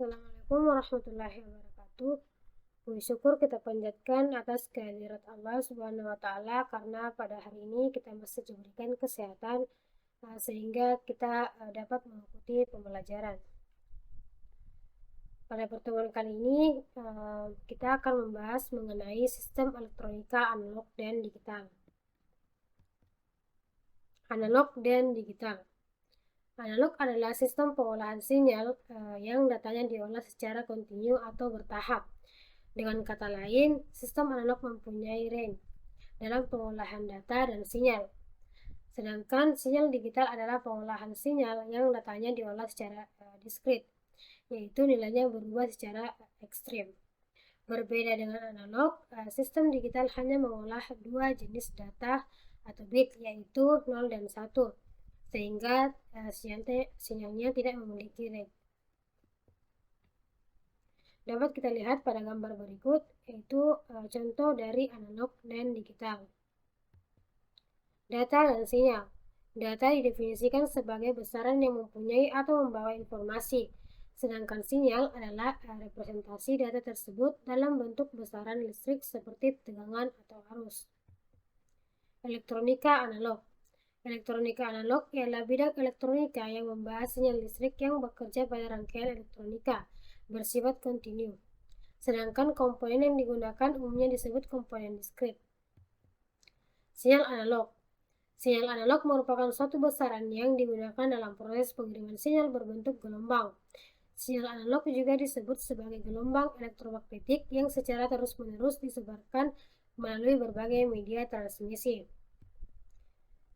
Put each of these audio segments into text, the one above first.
Assalamualaikum warahmatullahi wabarakatuh. Puji syukur kita panjatkan atas kehadirat Allah Subhanahu wa Ta'ala, karena pada hari ini kita masih diberikan kesehatan sehingga kita dapat mengikuti pembelajaran. Pada pertemuan kali ini kita akan membahas mengenai sistem elektronika analog dan digital. Analog dan digital. Analog adalah sistem pengolahan sinyal yang datanya diolah secara kontinu atau bertahap. Dengan kata lain, sistem analog mempunyai range dalam pengolahan data dan sinyal. Sedangkan sinyal digital adalah pengolahan sinyal yang datanya diolah secara diskrit, yaitu nilainya berubah secara ekstrim. Berbeda dengan analog, sistem digital hanya mengolah dua jenis data atau bit, yaitu 0 dan 1, sehingga sinyalnya tidak memiliki range. Dapat kita lihat pada gambar berikut, yaitu contoh dari analog dan digital. Data dan sinyal. Data didefinisikan sebagai besaran yang mempunyai atau membawa informasi, sedangkan sinyal adalah representasi data tersebut dalam bentuk besaran listrik seperti tegangan atau arus. Elektronika analog. Elektronika analog ialah bidang elektronika yang membahas sinyal listrik yang bekerja pada rangkaian elektronika bersifat kontinu. Sedangkan komponen yang digunakan umumnya disebut komponen diskrit. Sinyal analog. Sinyal analog merupakan suatu besaran yang digunakan dalam proses pengiriman sinyal berbentuk gelombang. Sinyal analog juga disebut sebagai gelombang elektromagnetik yang secara terus-menerus disebarkan melalui berbagai media transmisi.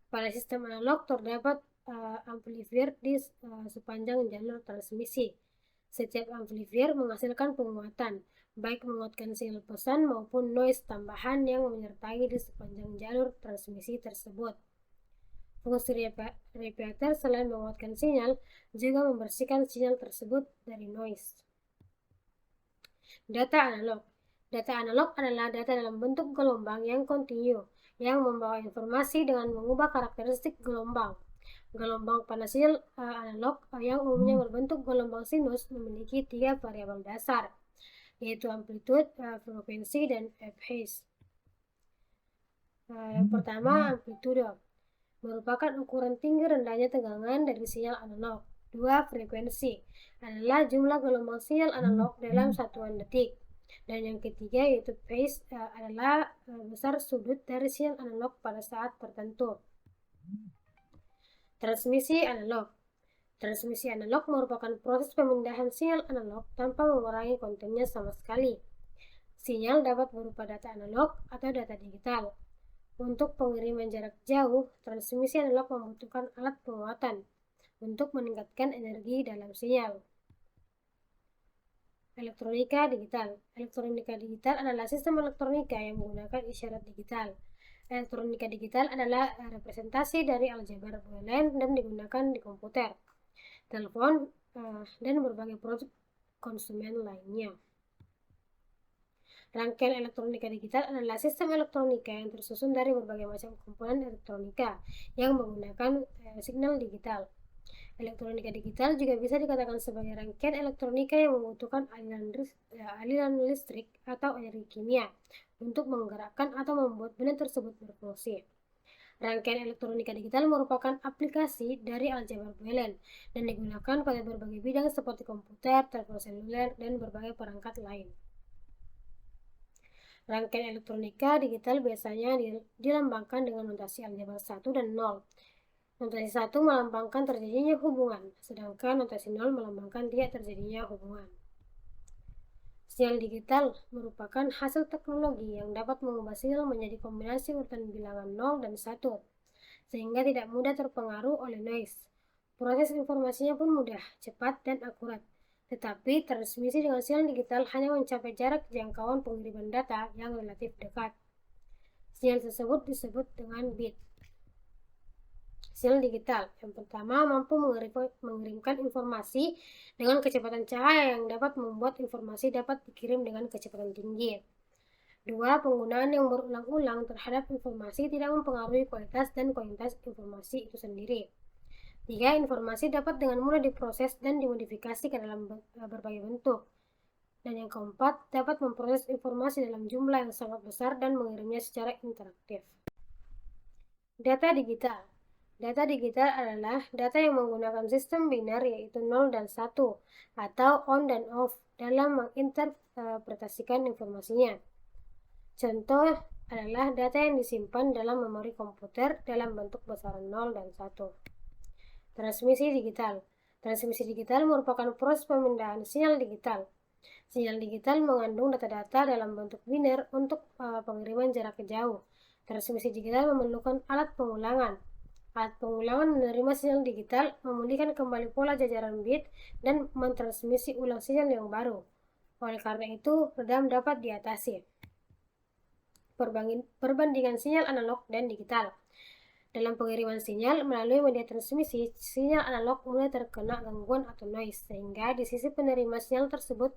Pada sistem analog terdapat amplifier di sepanjang jalur transmisi. Setiap amplifier menghasilkan penguatan, baik menguatkan sinyal pesan maupun noise tambahan yang menyertai di sepanjang jalur transmisi tersebut. Fungsi repeater selain menguatkan sinyal, juga membersihkan sinyal tersebut dari noise. Data analog. Data analog adalah data dalam bentuk gelombang yang kontinu, yang membawa informasi dengan mengubah karakteristik gelombang. Gelombang pada sinyal analog yang umumnya berbentuk gelombang sinus memiliki 3 variabel dasar, yaitu amplitude, frekuensi, dan phase. Yang pertama, amplitude merupakan ukuran tinggi rendahnya tegangan dari sinyal analog. 2. Frekuensi adalah jumlah gelombang sinyal analog dalam satuan detik. Dan yang ketiga yaitu phase adalah besar sudut dari sinyal analog pada saat tertentu. Transmisi analog. Transmisi analog merupakan proses pemindahan sinyal analog tanpa mengurangi kontennya sama sekali. Sinyal dapat berupa data analog atau data digital. Untuk pengiriman jarak jauh, transmisi analog membutuhkan alat penguatan untuk meningkatkan energi dalam sinyal. Elektronika digital. Elektronika digital adalah sistem elektronika yang menggunakan isyarat digital. Elektronika digital adalah representasi dari aljabar Boolean dan digunakan di komputer, telepon, dan berbagai produk konsumen lainnya. Rangkaian elektronika digital adalah sistem elektronika yang tersusun dari berbagai macam komponen elektronika yang menggunakan signal digital. Elektronika digital juga bisa dikatakan sebagai rangkaian elektronika yang membutuhkan aliran listrik atau energi kimia untuk menggerakkan atau membuat benda tersebut berfungsi. Rangkaian elektronika digital merupakan aplikasi dari aljabar Boolean dan digunakan pada berbagai bidang seperti komputer, telepon seluler, dan berbagai perangkat lain. Rangkaian elektronika digital biasanya dilambangkan dengan notasi aljabar 1 dan 0. Notasi 1 melambangkan terjadinya hubungan, sedangkan notasi 0 melambangkan tidak terjadinya hubungan. Sinyal digital merupakan hasil teknologi yang dapat mengubah sinyal menjadi kombinasi urutan bilangan 0 dan 1, sehingga tidak mudah terpengaruh oleh noise. Proses informasinya pun mudah, cepat, dan akurat. Tetapi transmisi dengan sinyal digital hanya mencapai jarak jangkauan pengiriman data yang relatif dekat. Sinyal tersebut disebut dengan bit. Sinyal digital yang pertama mampu mengirimkan informasi dengan kecepatan cahaya yang dapat membuat informasi dapat dikirim dengan kecepatan tinggi. 2. Penggunaan yang berulang-ulang terhadap informasi tidak mempengaruhi kualitas dan kuantitas informasi itu sendiri. 3. Informasi dapat dengan mudah diproses dan dimodifikasi ke dalam berbagai bentuk. Dan yang keempat, dapat memproses informasi dalam jumlah yang sangat besar dan mengirimnya secara interaktif. Data digital. Data digital adalah data yang menggunakan sistem biner yaitu 0 dan 1 atau on dan off dalam menginterpretasikan informasinya. Contoh adalah data yang disimpan dalam memori komputer dalam bentuk besaran 0 dan 1. Transmisi digital. Transmisi digital merupakan proses pemindahan sinyal digital. Sinyal digital mengandung data-data dalam bentuk biner untuk pengiriman jarak jauh. Transmisi digital memerlukan alat pengulangan. Alat pengulangan menerima sinyal digital, memulihkan kembali pola jajaran bit, dan mentransmisi ulang sinyal yang baru. Oleh karena itu, redam dapat diatasi. Perbandingan sinyal analog dan digital. Dalam pengiriman sinyal melalui media transmisi, sinyal analog mulai terkena gangguan atau noise, sehingga di sisi penerima sinyal tersebut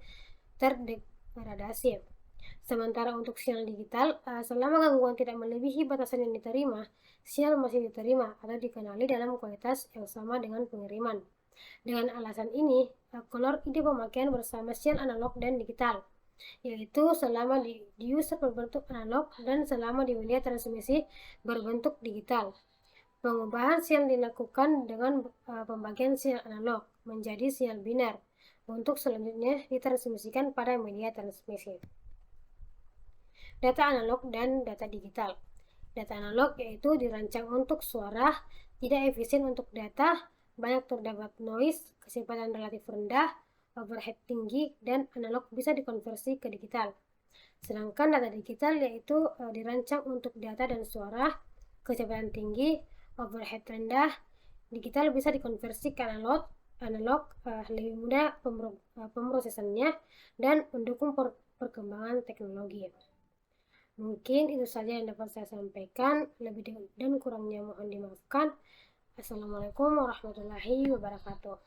terdegradasi. Sementara untuk sinyal digital, selama gangguan tidak melebihi batasan yang diterima, sinyal masih diterima atau dikenali dalam kualitas yang sama dengan pengiriman. Dengan alasan ini, keluar ide pemakaian bersama sinyal analog dan digital, yaitu selama di user berbentuk analog dan selama di media transmisi berbentuk digital. Pengubahan sinyal dilakukan dengan pembagian sinyal analog menjadi sinyal biner untuk selanjutnya ditransmisikan pada media transmisi. Data analog dan data digital. Data analog yaitu dirancang untuk suara, tidak efisien untuk data, banyak terdapat noise, kecepatan relatif rendah, overhead tinggi, dan analog bisa dikonversi ke digital. Sedangkan data digital yaitu dirancang untuk data dan suara, kecepatan tinggi, overhead rendah, digital bisa dikonversi ke analog lebih mudah pemrosesannya dan mendukung perkembangan teknologi. Mungkin itu saja yang dapat saya sampaikan, lebih dan kurangnya mohon dimaafkan. Assalamualaikum warahmatullahi wabarakatuh.